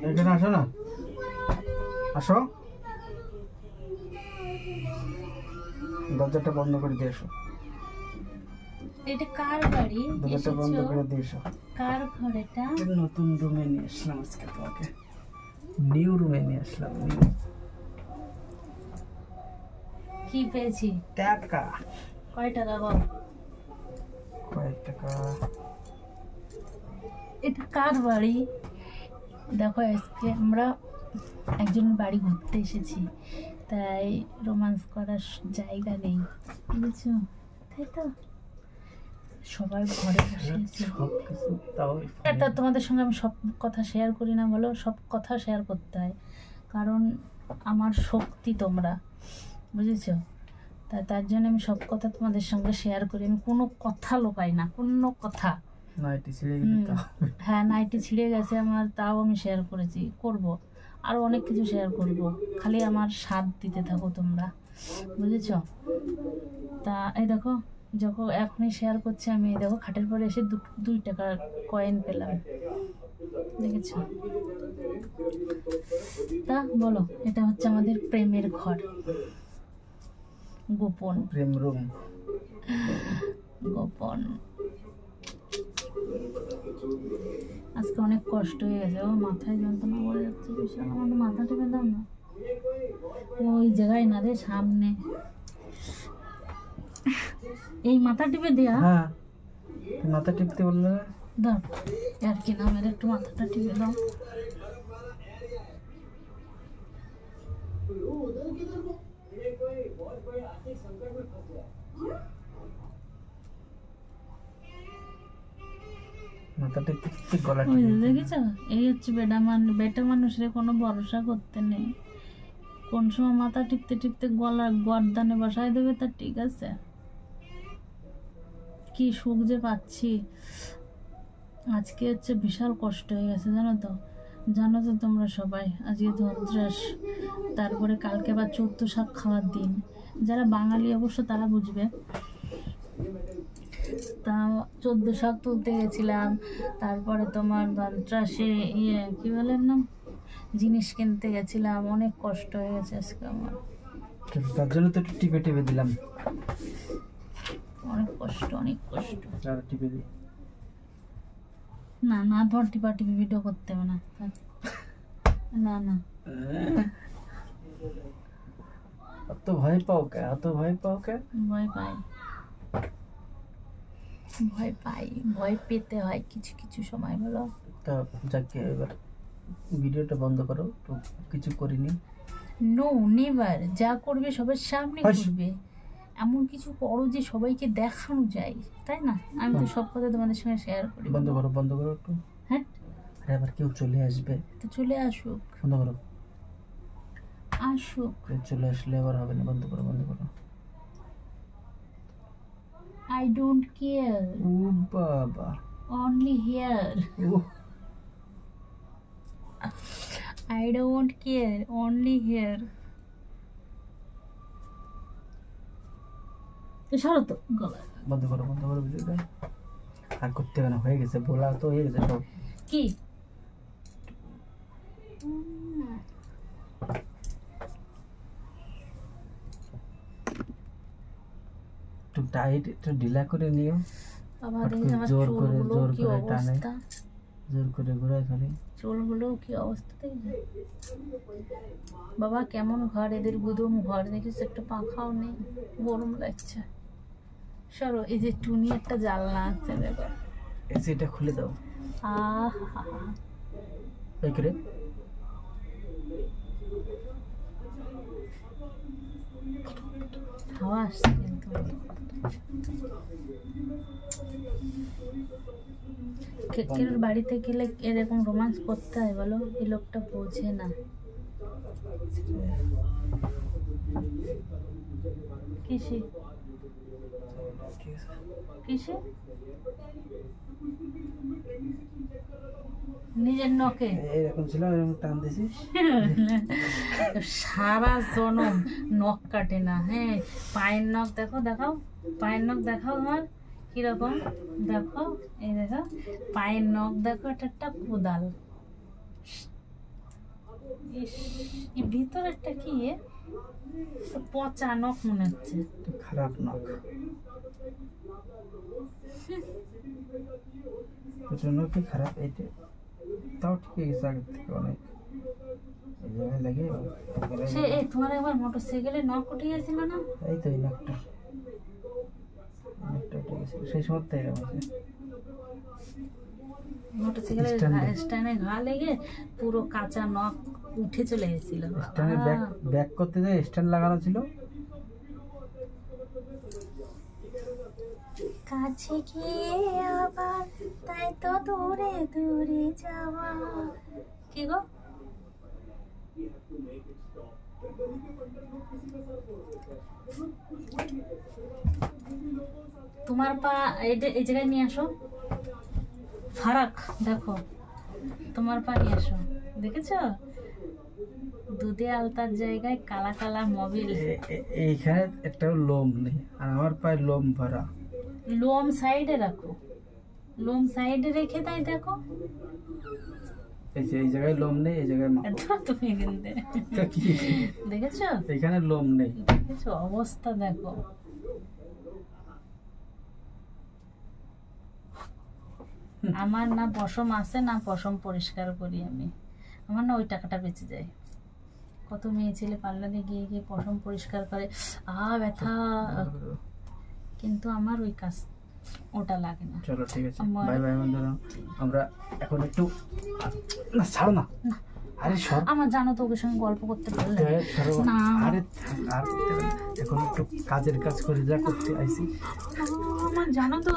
এখানে আসো না, আসো, দরজাটা বন্ধ করে দিয়ে এসো। এটা কার বাড়ি? দরজাটা বন্ধ করে দিয়ে এসো। কার ঘর এটা? নতুন রুমে নিয়ে আসলাম আজকে তোমাকে, নিউ রুমে নিয়ে আসলাম। কি পেয়েছি? টাকা। কয় টাকা বল? কয় টাকা? এটা কার বাড়ি? দেখো আজকে আমরা একজন বাড়ি ঘুরতে এসেছি, তাই রোমান্স করার জায়গা নেই, বুঝছো? তাই তো সবাই ঘরে বসে আছি। এটা তোমাদের সঙ্গে আমি সব কথা শেয়ার করি না, বলো? সব কথা শেয়ার করতে হয়, কারণ আমার শক্তি তোমরা, বুঝেছো? তার জন্য আমি সব কথা তোমাদের সঙ্গে শেয়ার করি, আমি কোনো কথা লোকাই না, কোনো কথা। হ্যাঁ, নাইটি ছিঁড়ে গেছে আমার, তাও আমি শেয়ার করেছি, করব, আরও অনেক কিছু শেয়ার করব, খালি আমার সাথ দিতে থাকো তোমরা, বুঝেছো? তা এই দেখো, যখন এখনই শেয়ার করছি আমি, এই দেখো খাটের পরে এসে 2 টাকার কয়েন পেলাম, দেখেছো? তা বলো, এটা হচ্ছে আমাদের প্রেমের ঘর, গোপন প্রেম রুম, গোপন। আজকে অনেক কষ্ট হয়ে গেছে, ও মাথায় যন্ত্রণা করে যাচ্ছে বিশাল, আমার মাথা টিপে দাও না, ওই জায়গায় না রে, সামনে এই মাথা টিপে দেয়া। হ্যাঁ, মাথা টিপতে বললে দাও, আর কি না, মেরে একটু মাথাটা টিপে দাও। মাথা টিপতে গলা দেখেছো? এই হচ্ছে বেটা মানুষের কোনো ভরসা করতে নেই, কোন সময় মাথা টিপতে টিপতে গলা গর্দানে বসায় দেবে, তা ঠিক আছে? কি সুখ যে পাচ্ছি আজকে, হচ্ছে বিশাল কষ্ট হয়ে গেছে, জানো তো? জানো তো তোমরা সবাই, আজকে ধনতেরাস, তারপরে কালকে আবার 14 শাক খাওয়ার দিন, যারা বাঙালি অবশ্য তারা বুঝবে। তা 14 শাক তুলতে গেছিলাম, তারপরে তোমার ধনতেরাসে কি বলেন না, জিনিস কিনতে গেছিলাম, অনেক কষ্ট হয়ে গেছে আজকে আমার, তার জন্য তো একটু টিপে টিপে দিলাম, অনেক কষ্ট, অনেক কষ্ট। টিপে দিই না না, ধর টিপা টিপি ভিডিও করতে হবে না, না না। এত ভয় পাও কে? এত ভয় পাও কে? ভয় পাই, ভয় পাই, ভয় পেতে হয় কিছু কিছু সময়, বলো? তা যাকে এবার ভিডিওটা বন্ধ করো, তো কিছু করিনি। নো নেভার, যা করবে সবার সামনে করবে, এমন কিছু করো যে সবাইকে দেখানো যায়, তাই না? আমি তো সব কথা তোমাদের সঙ্গে শেয়ার করি। বন্ধ করো, বন্ধ করো একটু। হ্যাঁ, আরে আবার কেউ চলে আসবে, তো চলে আসুক, বন্ধ করো, আসুক। কেউ চলে আসলে আবার হবে না, বন্ধ করো, বন্ধ করো। I don't care, ও বাবা, only here, I don't care, only here। সরো তো, গলা বন্ধ করো, বন্ধ করো ভিডিওটা, আর করতে হবে না, হয়ে গেছে, বলা তো হয়ে গেছে সব। কি একটু টাইট, একটু ঢিলা করে নিও, আমার জোর করে কি টানে, অবস্থা, জোর করে ঘোরায় খালি চুলগুলো কি অবস্থা, দেখবে বাবা কেমন ঘর, এদের গুদুম ঘর, দেখিস একটা পাখাও নেই, গরম লাগছে। সরো, এই যে টুনি একটা জানলা আছে, দেখো, এসিটা খুলে দাও। এই করে হাওয়া আসছে কিন্তু, কেকের বাড়িতে গেলে এরকম রোমান্স করতে হয়, বলো? এই লোকটা বোঝে না। কিসে কিসে নিজের নখে এরকম ছিল, এরকম টান দিছিস, সারা জনম নখ কাটে না। হ্যাঁ, পায়ের নখ দেখো, দেখাও পায়ের নখ, দেখাও আমার কিরকম, দেখো, এই দেখো পায়ের নখ, দেখো, এটা একটা কোদাল, ইস, এই ভিতরেরটা কি পচা নখ মনে হচ্ছে। তো খারাপ নখ, প্রচন্ড কি খারাপ। এইটা তাও ঠিক হয়ে গেছে আগের থেকে অনেক। এই জায়গায় লাগে সে এই তোমার একবার মোটরসাইকেলে নখ উঠে গেছিল না? এই তো এই নখটা উঠে গেছে সেই সময় তাই এরকম আছে। মোটরসাইকেলের স্ট্যান্ডে ঘা লেগে পুরো কাঁচা নখ উঠে চলে গেছিল। স্ট্যান্ডে ব্যাক করতে যায় স্ট্যান্ড লাগানো ছিল। কাছে গিয়ে আবার তাই তো দূরে দূরে যাওয়া। কি গো? তোমার পা এই জায়গায় নিয়ে আসো। ফারাক দেখো, তোমার পা নিয়ে আসো। দেখেছো দুধে আলতার জায়গায় কালা কালা মোবিল। এইখানে একটাও লোম নেই, আর আমার পায়ে লোম ভরা। লোম সাইডে রাখো, লোম সাইডে রেখে তাই দেখো। এই যে এই জায়গায় লোম নেই, এই জায়গায় তুমি দেখেছো এখানে লোম নেই। দেখেছো অবস্থা দেখো। আমার না পশম আছে না পশম পরিষ্কার করি আমি। আমার না ওই টাকাটা বেঁচে যায়। কত মেয়ে ছেলে পার্লারে গিয়ে গিয়ে পশম পরিষ্কার করে, ব্যথা, কিন্তু আমার ওই কাজ ওটা লাগে না। চলো ঠিক আছে, বাই বাই বন্ধুরা। আমরা এখন একটু না ছাড়ো না, আরে সব আমার জানো তো ওর সঙ্গে গল্প করতে ভালো লাগে না। আরে আর এখন একটু কাজের কাজ করে যা করতে আইছি। আমার জানো তো